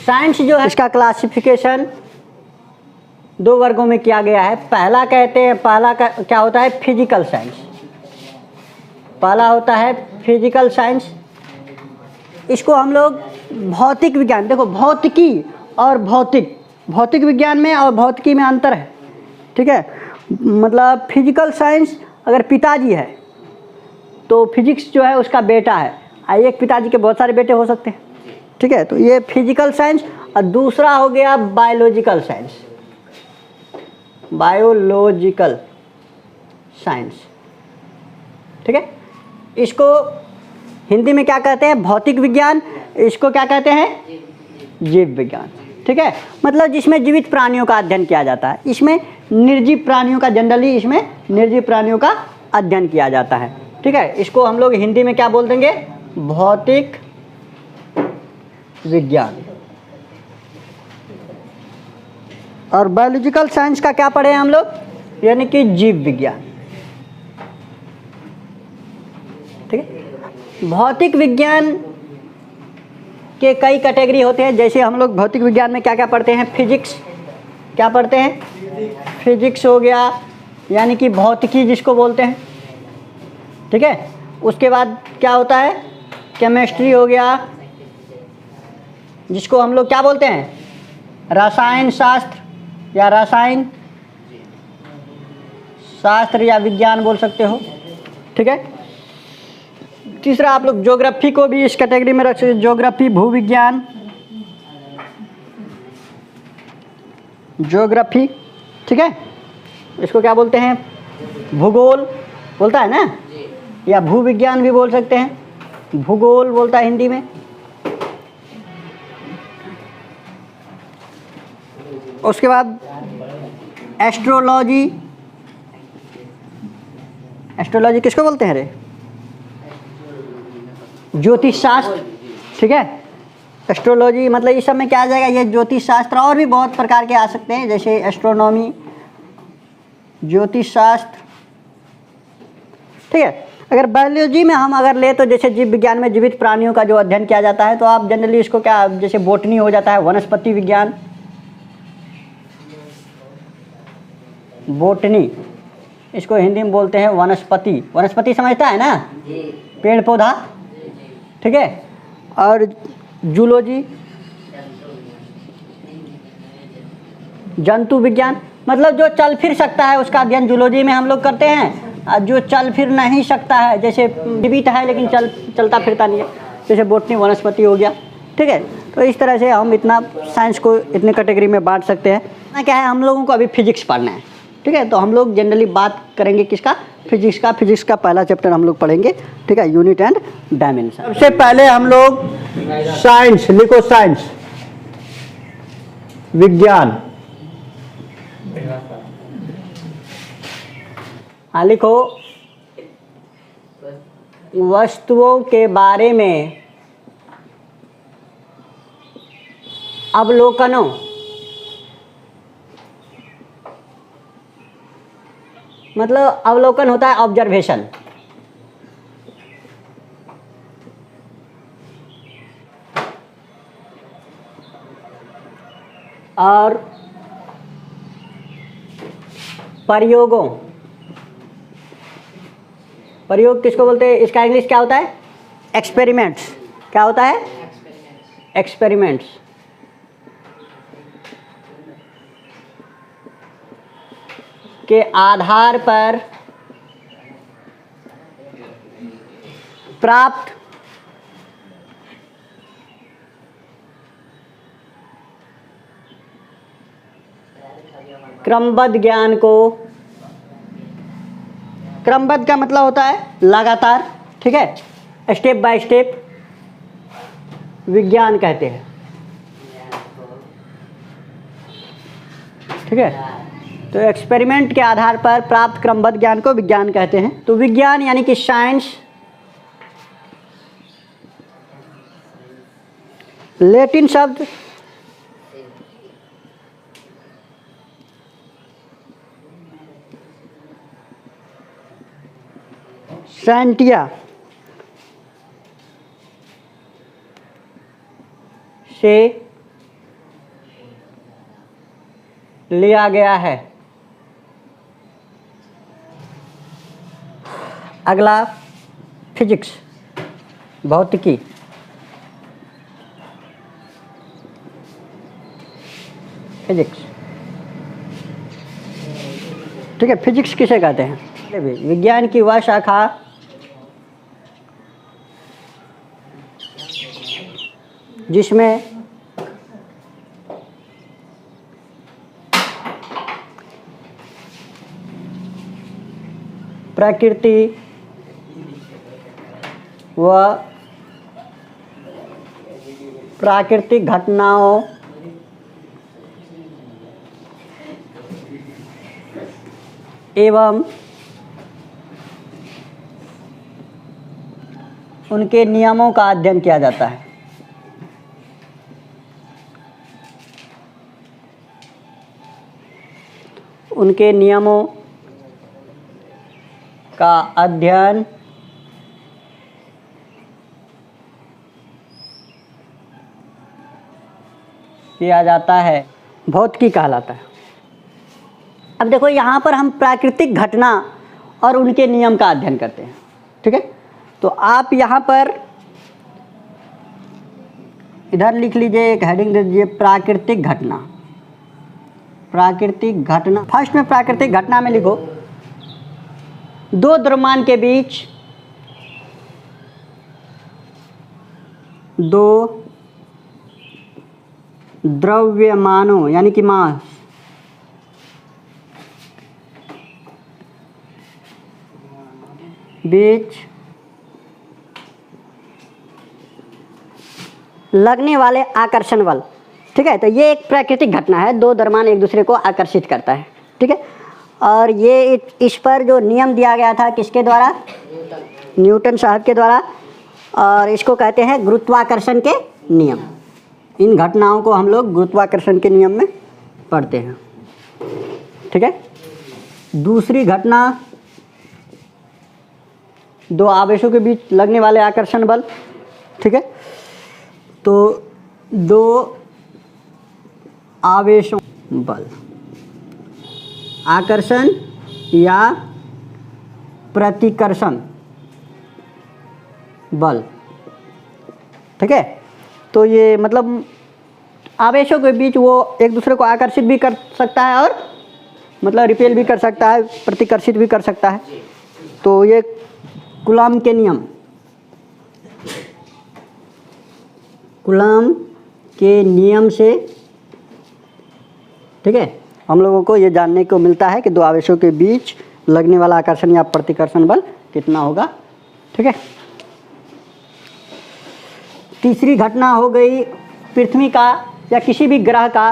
Science जो है इसका क्लासिफिकेशन दो वर्गों में किया गया है। पहला कहते हैं, पहला का क्या होता है, फिजिकल साइंस। पहला होता है फिजिकल साइंस। इसको हम लोग भौतिक विज्ञान, देखो भौतिकी और भौतिक, भौतिक विज्ञान में और भौतिकी में अंतर है, ठीक है। मतलब फिजिकल साइंस अगर पिताजी है तो फिजिक्स जो है उसका बेटा है। एक पिताजी के बहुत सारे बेटे हो सकते हैं, ठीक है। तो ये फिजिकल साइंस। और दूसरा हो गया बायोलॉजिकल साइंस, बायोलॉजिकल साइंस, ठीक है। इसको हिंदी में क्या कहते हैं, भौतिक विज्ञान। इसको क्या कहते हैं, जीव विज्ञान, ठीक है। मतलब जिसमें जीवित प्राणियों का अध्ययन किया जाता है। इसमें निर्जीव प्राणियों का, जनरली इसमें निर्जीव प्राणियों का अध्ययन किया जाता है, ठीक है। इसको हम लोग हिंदी में क्या बोल देंगे, भौतिक विज्ञान। और बायोलॉजिकल साइंस का क्या पढ़े हम लोग, यानी कि जीव विज्ञान, ठीक है। भौतिक विज्ञान के कई कैटेगरी होते हैं। जैसे हम लोग भौतिक विज्ञान में क्या क्या पढ़ते हैं, फिजिक्स, क्या पढ़ते हैं, फिजिक्स हो गया, यानी कि भौतिकी जिसको बोलते हैं, ठीक है। उसके बाद क्या होता है, केमिस्ट्री हो गया, जिसको हम लोग क्या बोलते हैं, रसायन शास्त्र या रसायन शास्त्र या विज्ञान बोल सकते हो, ठीक है। तीसरा आप लोग ज्योग्राफी को भी इस कैटेगरी में रख सकते, ज्योग्राफी, भूविज्ञान, ज्योग्राफी, ठीक है। इसको क्या बोलते हैं, भूगोल बोलता है ना, या भूविज्ञान भी बोल सकते हैं, भूगोल बोलता है हिंदी में। उसके बाद एस्ट्रोलॉजी, एस्ट्रोलॉजी किसको बोलते हैं रे, ज्योतिष शास्त्र, ठीक है। एस्ट्रोलॉजी मतलब इस सब में क्या आ जाएगा, ये ज्योतिष शास्त्र। और भी बहुत प्रकार के आ सकते हैं, जैसे एस्ट्रोनॉमी, ज्योतिष शास्त्र, ठीक है। अगर बायोलॉजी में हम अगर ले तो जैसे जीव विज्ञान में जीवित प्राणियों का जो अध्ययन किया जाता है, तो आप जनरली इसको क्या, जैसे बोटनी हो जाता है, वनस्पति विज्ञान, बोटनी, इसको हिंदी में बोलते हैं वनस्पति। वनस्पति समझता है ना, पेड़ पौधा, ठीक है। और जूलॉजी, जंतु विज्ञान, मतलब जो चल फिर सकता है उसका अध्ययन जूलॉजी में हम लोग करते हैं। और जो चल फिर नहीं सकता है, जैसे जीवित है लेकिन चलता फिरता नहीं है, जैसे बोटनी, वनस्पति हो गया, ठीक है। तो इस तरह से हम इतना साइंस को इतने कैटेगरी में बांट सकते हैं। क्या है, हम लोगों को अभी फिजिक्स पढ़ना है, ठीक है। तो हम लोग जनरली बात करेंगे किसका, फिजिक्स का। फिजिक्स का पहला चैप्टर हम लोग पढ़ेंगे, ठीक है, यूनिट एंड डायमेंशन। सबसे पहले हम लोग साइंस लिखो, साइंस विज्ञान, हाँ लिखो, वस्तुओं के बारे में अवलोकनों, मतलब अवलोकन होता है ऑब्जर्वेशन, और प्रयोगों, प्रयोग किसको बोलते हैं, इसका इंग्लिश क्या होता है, एक्सपेरिमेंट्स। क्या होता है, एक्सपेरिमेंट्स। के आधार पर प्राप्त क्रमबद्ध ज्ञान को, क्रमबद्ध का मतलब होता है लगातार, ठीक है, स्टेप बाय स्टेप विज्ञान कहते हैं, ठीक है। तो एक्सपेरिमेंट के आधार पर प्राप्त क्रमबद्ध ज्ञान को विज्ञान कहते हैं। तो विज्ञान यानी कि साइंस, लैटिन शब्द सैंटिया से लिया गया है। अगला फिजिक्स, भौतिकी। फिजिक्स, ठीक है। फिजिक्स किसे कहते हैं? विज्ञान की वह शाखा जिसमें प्रकृति व प्राकृतिक घटनाओं एवं उनके नियमों का अध्ययन किया जाता है। उनके नियमों का अध्ययन किया जाता है, भौतिकी कहलाता है। अब देखो यहाँ पर हम प्राकृतिक घटना और उनके नियम का अध्ययन करते हैं, ठीक है। तो आप यहाँ पर इधर लिख लीजिए, एक हेडिंग दे दीजिए, प्राकृतिक घटना। प्राकृतिक घटना, फर्स्ट में प्राकृतिक घटना में लिखो, दो द्रव्यमान के बीच दो द्रव्यमानों यानी कि मास बीच लगने वाले आकर्षण बल, ठीक है। तो ये एक प्राकृतिक घटना है, दो द्रव्यमान एक दूसरे को आकर्षित करता है, ठीक है। और ये इस पर जो नियम दिया गया था किसके द्वारा? न्यूटन साहब के द्वारा, और इसको कहते हैं गुरुत्वाकर्षण के नियम। इन घटनाओं को हम लोग गुरुत्वाकर्षण के नियम में पढ़ते हैं, ठीक है। दूसरी घटना, दो आवेशों के बीच लगने वाले आकर्षण बल, ठीक है। तो दो आवेशों बल, आकर्षण या प्रतिकर्षण बल, ठीक है। तो ये मतलब आवेशों के बीच वो एक दूसरे को आकर्षित भी कर सकता है और मतलब रिपेल भी कर सकता है, प्रतिकर्षित भी कर सकता है। तो ये कूलॉम के नियम, कूलॉम के नियम से, ठीक है, हम लोगों को ये जानने को मिलता है कि दो आवेशों के बीच लगने वाला आकर्षण या प्रतिकर्षण बल कितना होगा, ठीक है। तीसरी घटना हो गई पृथ्वी का या किसी भी ग्रह का,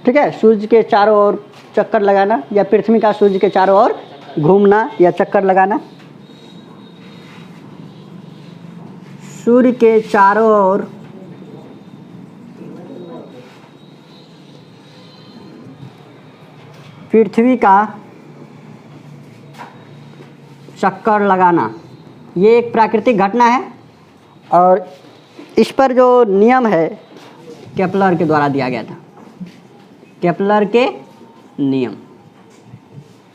ठीक है, सूर्य के चारों ओर चक्कर लगाना, या पृथ्वी का सूर्य के चारों ओर घूमना या चक्कर लगाना। सूर्य के चारों ओर पृथ्वी का चक्कर लगाना, ये एक प्राकृतिक घटना है। और इस पर जो नियम है केपलर के द्वारा दिया गया था, केपलर के नियम।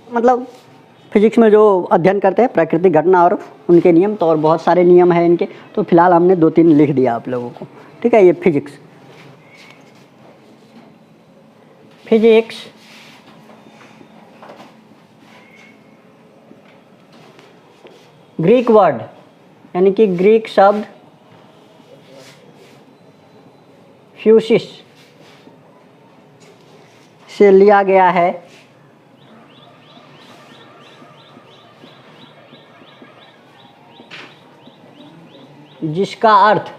मतलब फिजिक्स में जो अध्ययन करते हैं प्राकृतिक घटना और उनके नियम, तो और बहुत सारे नियम हैं इनके, तो फिलहाल हमने 2-3 लिख दिया आप लोगों को, ठीक है। ये फिजिक्स, फिजिक्स ग्रीक वर्ड यानी कि ग्रीक शब्द फ्यूसिस से लिया गया है, जिसका अर्थ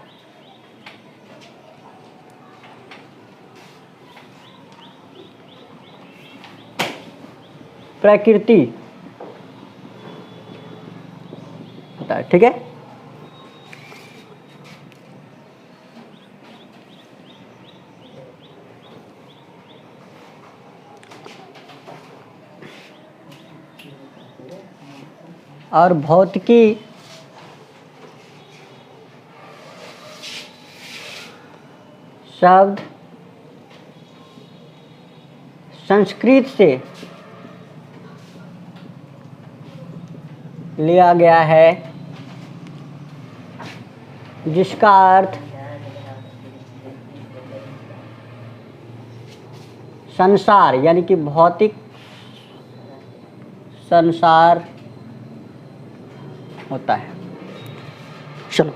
प्रकृति होता है, ठीक है। और भौतिकी शब्द संस्कृत से लिया गया है, जिसका अर्थ संसार यानी कि भौतिक संसार होता है। चलो।